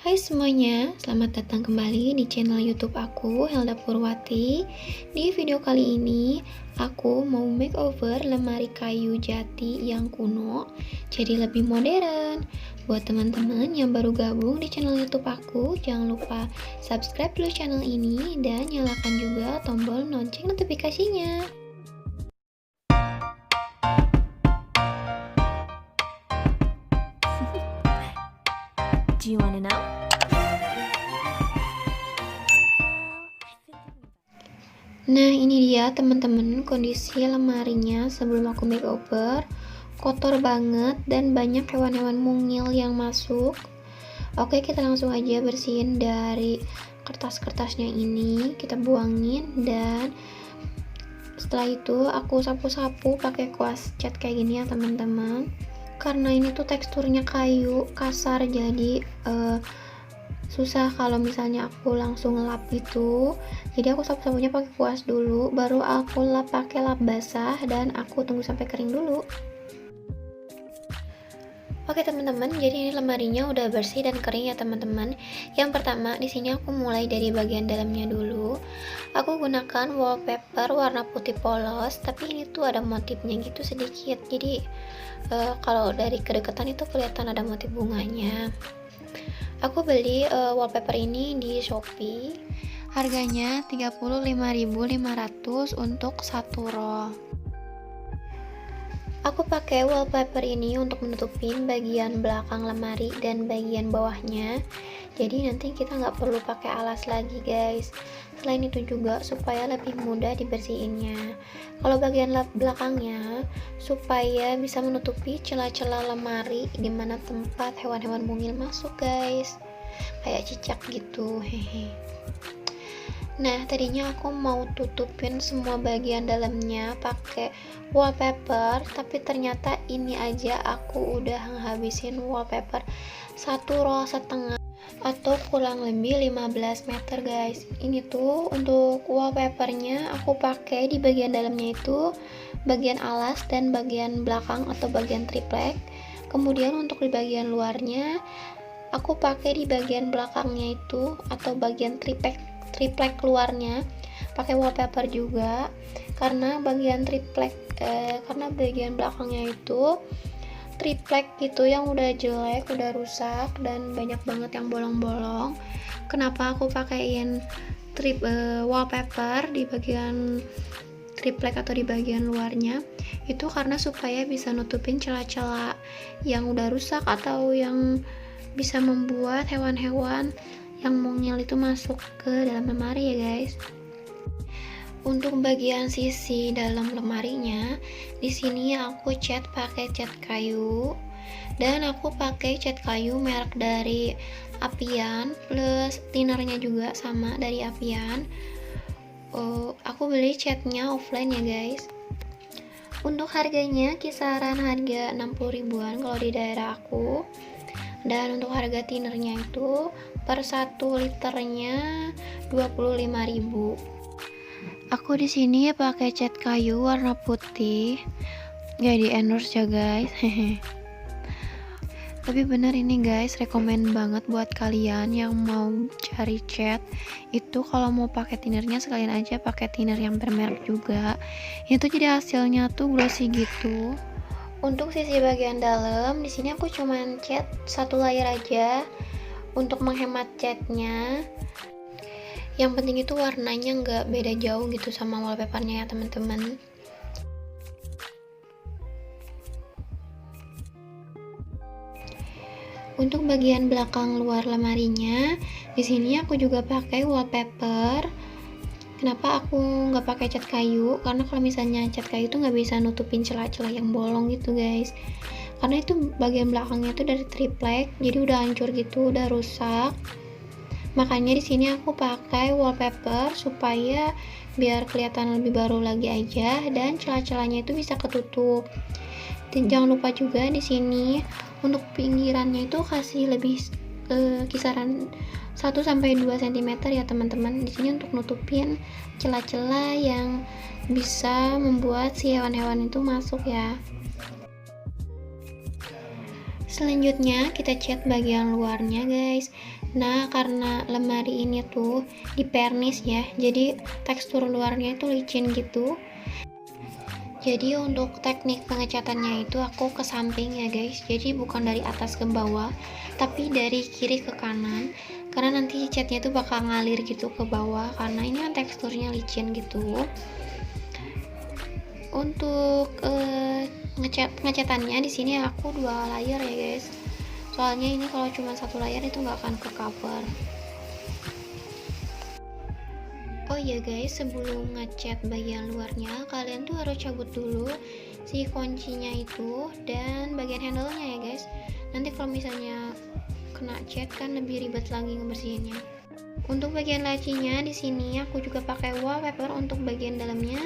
Hai semuanya, selamat datang kembali di channel YouTube aku, Helda Purwati. Di video kali ini, aku mau makeover lemari kayu jati yang kuno jadi lebih modern. Buat teman-teman yang baru gabung di channel YouTube aku, jangan lupa subscribe dulu channel ini dan nyalakan juga tombol lonceng notifikasinya. Do you wanna know? Nah, ini dia teman-teman kondisi lemarinya sebelum aku makeover. Kotor banget dan banyak hewan-hewan mungil yang masuk. Oke, kita langsung aja bersihin dari kertas-kertasnya ini, kita buangin, dan setelah itu aku sapu-sapu pakai kuas cat kayak gini ya teman-teman. Karena ini tuh teksturnya kayu kasar, jadi susah kalau misalnya aku langsung lap gitu. Jadi aku sapu-sapunya pakai kuas dulu, baru aku lap pakai lap basah dan aku tunggu sampai kering dulu. Oke teman-teman, jadi ini lemarinya udah bersih dan kering ya teman-teman. Yang pertama di sini aku mulai dari bagian dalamnya dulu. Aku gunakan wallpaper warna putih polos, tapi ini tuh ada motifnya gitu sedikit. Jadi kalau dari kedekatan itu kelihatan ada motif bunganya. Aku beli wallpaper ini di Shopee. Harganya 35.500 untuk satu roll. Aku pakai wallpaper ini untuk menutupin bagian belakang lemari dan bagian bawahnya. Jadi nanti kita nggak perlu pakai alas lagi guys. Selain itu juga supaya lebih mudah dibersihinnya. Kalau bagian belakangnya supaya bisa menutupi celah-celah lemari di mana tempat hewan-hewan mungil masuk guys. Kayak cicak gitu, hehe. Nah, tadinya aku mau tutupin semua bagian dalamnya pakai wallpaper, tapi ternyata ini aja aku udah ngabisin wallpaper 1,5 roll atau kurang lebih 15 meter guys. Ini tuh untuk wallpapernya aku pakai di bagian dalamnya itu bagian alas dan bagian belakang atau bagian triplek. Kemudian untuk di bagian luarnya aku pakai di bagian belakangnya itu atau bagian triplek luarnya pakai wallpaper juga, karena bagian karena bagian belakangnya itu triplek gitu yang udah jelek, udah rusak dan banyak banget yang bolong-bolong. Kenapa aku pakaiin wallpaper di bagian triplek atau di bagian luarnya itu karena supaya bisa nutupin celah-celah yang udah rusak atau yang bisa membuat hewan-hewan yang mungil itu masuk ke dalam lemari ya guys. Untuk bagian sisi dalam lemarinya, di sini aku cat pakai cat kayu dan aku pakai cat kayu merek dari Apian, plus tinernya juga sama dari Apian. Aku beli catnya offline ya guys. Untuk harganya kisaran harga 60 ribuan kalau di daerah aku. Dan untuk harga tinernya itu per 1 liternya 25.000. Aku di sini pakai cat kayu warna putih. Gak di endorse ya guys. Tapi bener ini guys, rekomen banget buat kalian yang mau cari cat. Itu kalau mau pakai tinernya sekalian aja pakai tiner yang bermerek juga. Itu jadi hasilnya tuh glossy gitu. Untuk sisi bagian dalam, di sini aku cuman cat satu layer aja untuk menghemat catnya. Yang penting itu warnanya nggak beda jauh gitu sama wallpapernya ya teman-teman. Untuk bagian belakang luar lemarinya, di sini aku juga pakai wallpaper. Kenapa aku nggak pakai cat kayu? Karena kalau misalnya cat kayu itu nggak bisa nutupin celah-celah yang bolong gitu guys. Karena itu bagian belakangnya tuh dari triplek, jadi udah hancur gitu, udah rusak. Makanya di sini aku pakai wallpaper supaya biar kelihatan lebih baru lagi aja dan celah-celahnya itu bisa ketutup. Dan jangan lupa juga di sini untuk pinggirannya itu kasih lebih kisaran 1-2 cm ya teman-teman. Di sini untuk nutupin celah-celah yang bisa membuat si hewan-hewan itu masuk ya. Selanjutnya kita cat bagian luarnya guys. Nah karena lemari ini tuh dipernis ya, jadi tekstur luarnya itu licin gitu. Jadi untuk teknik pengecatannya itu aku ke samping ya guys, jadi bukan dari atas ke bawah tapi dari kiri ke kanan, karena nanti catnya itu bakal ngalir gitu ke bawah karena ini kan teksturnya licin gitu. Untuk pengecatannya di sini aku 2 layer ya guys, soalnya ini kalau cuma 1 layer itu nggak akan ke cover. Oh iya guys, sebelum ngecat bagian luarnya kalian tuh harus cabut dulu si kuncinya itu dan bagian handle-nya ya guys. Nanti kalau misalnya kena cat kan lebih ribet lagi ngebersihinnya. Untuk bagian lacinya di sini aku juga pakai wallpaper untuk bagian dalamnya,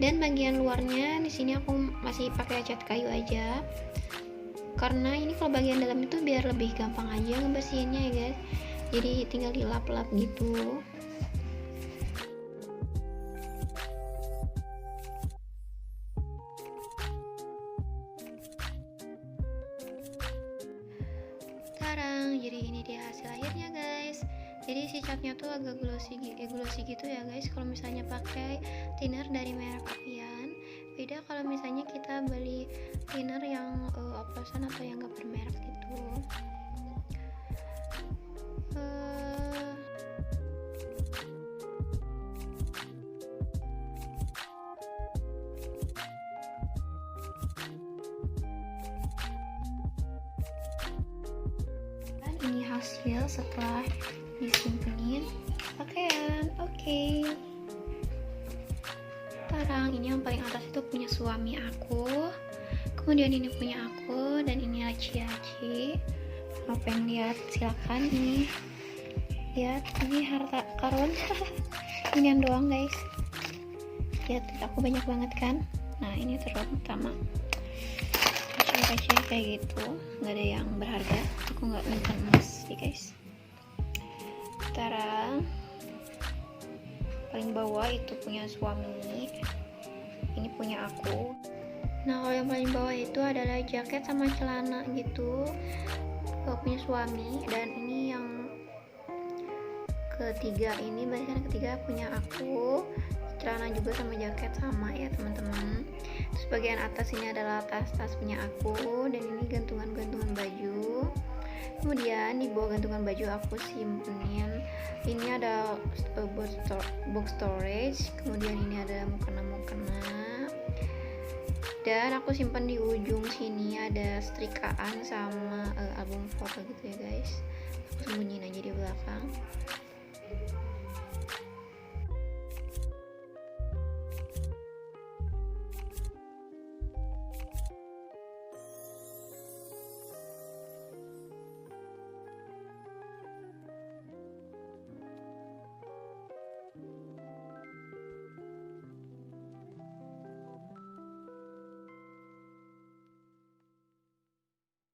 dan bagian luarnya di sini aku masih pakai cat kayu aja. Karena ini kalau bagian dalam itu biar lebih gampang aja ngebersihinnya ya guys. Jadi tinggal dilap-lap gitu. Sekarang jadi ini dia hasil akhirnya guys. Jadi si catnya tuh agak glossy gitu ya guys kalau misalnya pakai thinner dari merek Avian. Beda kalau misalnya kita beli thinner yang oplosan atau yang gak bermerek gitu. Ini hasil setelah disimpenin pakaian. Oke. Sekarang ini yang paling atas itu punya suami aku, kemudian ini punya aku, dan ini aci-aci. Mau pengen lihat silakan. Ini lihat, ini harta karun. Inian doang guys, lihat aku banyak banget kan. Nah ini terutama kaca kayak gitu, nggak ada yang berharga, aku nggak nyimpan emas sih guys. Sekarang paling bawah itu punya suami, ini punya aku. Nah kalau yang paling bawah itu adalah jaket sama celana gitu, punya suami. Dan ini yang ketiga, ini barisan ketiga punya aku, celana juga sama jaket sama ya teman-teman. Terus bagian atas ini adalah tas-tas punya aku, dan ini gantungan-gantungan baju. Kemudian di bawah gantungan baju aku simpenin, ini ada box storage, kemudian ini ada mukena, dan aku simpan di ujung sini ada setrikaan sama album foto gitu ya guys. Aku sembunyiin aja di belakang.